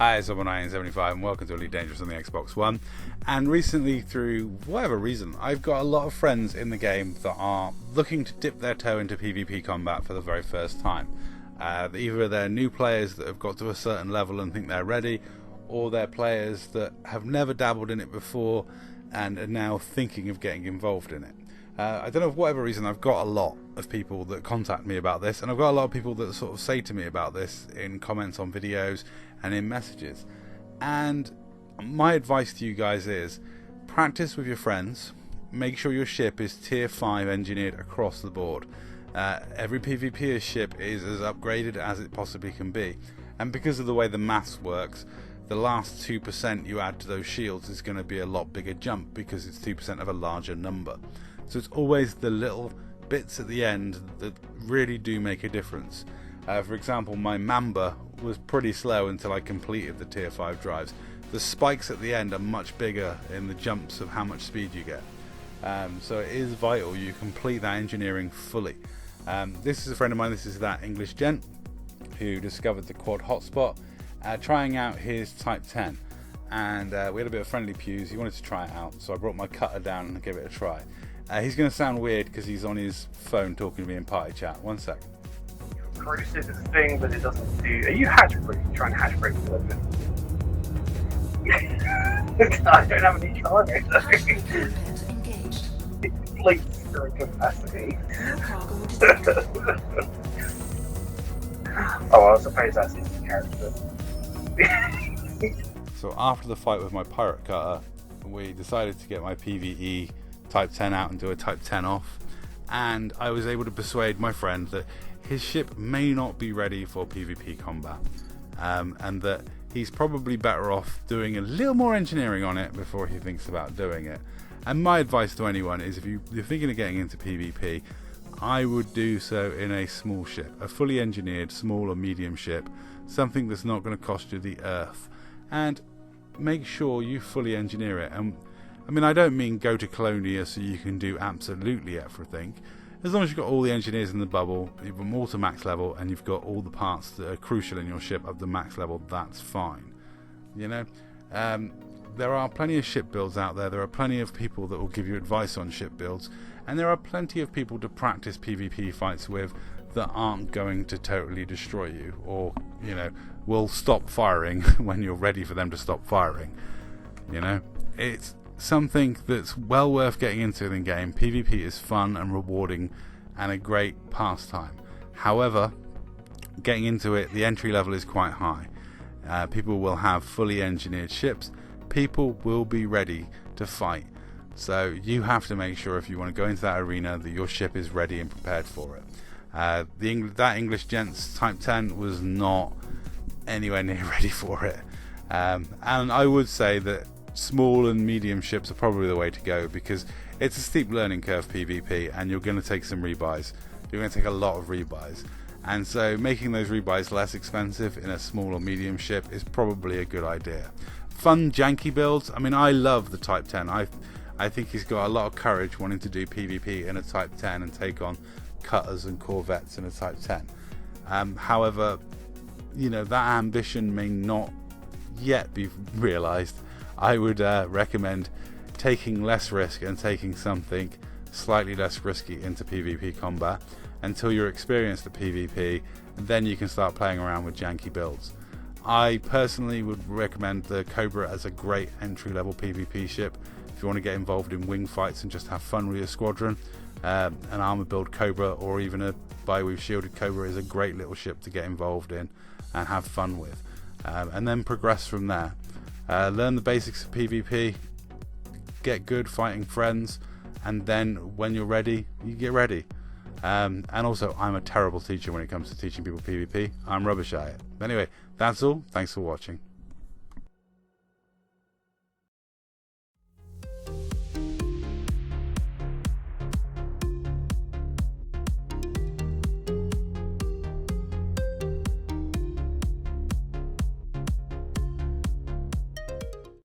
Hi, it's 1975 and welcome to Elite Dangerous on the Xbox One. And recently, through whatever reason, I've got a lot of friends in the game that are looking to dip their toe into PvP combat for the very first time. Either they're new players that have got to a certain level and think they're ready, or they're players that have never dabbled in it before and are now thinking of getting involved in it. I don't know, for whatever reason, I've got a lot of people that contact me about this, and I've got a lot of people that sort of say to me about this in comments on videos and in messages. And my advice to you guys is practice with your friends. Make sure your ship is tier 5 engineered across the board. Every PvPer ship is as upgraded as it possibly can be, and because of the way the maths works, the last 2% you add to those shields is going to be a lot bigger jump because it's 2% of a larger number. So it's always the little bits at the end that really do make a difference. For example, my Mamba was pretty slow until I completed the tier 5 drives. The spikes at the end are much bigger in the jumps of how much speed you get. So it is vital you complete that engineering fully. This is a friend of mine, this is That English Gent, who discovered the quad hotspot, trying out his Type 10. And we had a bit of friendly pews. He wanted to try it out, so I brought my cutter down and gave it a try. He's going to sound weird because he's on his phone talking to me in party chat. One sec. Corrosive is a thing, but it doesn't do. Are you hatch proof? Trying to hatch proof a little bit. I don't have any target. It bleeds through capacity. Oh, I suppose that's his character. So after the fight with my pirate cutter, we decided to get my PvE Type 10 out and do a Type 10 off, and I was able to persuade my friend that his ship may not be ready for PvP combat, and that he's probably better off doing a little more engineering on it before he thinks about doing it. And my advice to anyone is, if you're thinking of getting into PvP, I would do so in a small ship, a fully engineered small or medium ship, something that's not going to cost you the earth, and make sure you fully engineer it. And I mean, I don't mean go to Colonia so you can do absolutely everything. As long as you've got all the engineers in the bubble, you've got them all to max level, and you've got all the parts that are crucial in your ship up to max level, that's fine. You know, there are plenty of ship builds out there. There are plenty of people that will give you advice on ship builds, and there are plenty of people to practice PvP fights with that aren't going to totally destroy you, or, you know, will stop firing when you're ready for them to stop firing. You know, it's something that's well worth getting into in the game. PvP is fun and rewarding and a great pastime. However, getting into it, the entry level is quite high. People will have fully engineered ships. People will be ready to fight. So you have to make sure, if you want to go into that arena, that your ship is ready and prepared for it. That English Gent's Type 10 was not anywhere near ready for it. And I would say that small and medium ships are probably the way to go, because it's a steep learning curve PvP, and you're going to take some rebuys. You're going to take a lot of rebuys, and so making those rebuys less expensive in a small or medium ship is probably a good idea. Fun janky builds. I mean, I love the Type 10. I think he's got a lot of courage wanting to do PvP in a Type 10 and take on cutters and corvettes in a Type 10. However, you know, that ambition may not yet be realized. I would recommend taking less risk and taking something slightly less risky into PvP combat until you're experienced at PvP, and then you can start playing around with janky builds. I personally would recommend the Cobra as a great entry-level PvP ship. If you want to get involved in wing fights and just have fun with your squadron, an armor build Cobra or even a bi-weave shielded Cobra is a great little ship to get involved in and have fun with, and then progress from there. Learn the basics of PvP, get good fighting friends, and then when you're ready, you get ready. And also, I'm a terrible teacher when it comes to teaching people PvP. I'm rubbish at it. But anyway, that's all. Thanks for watching.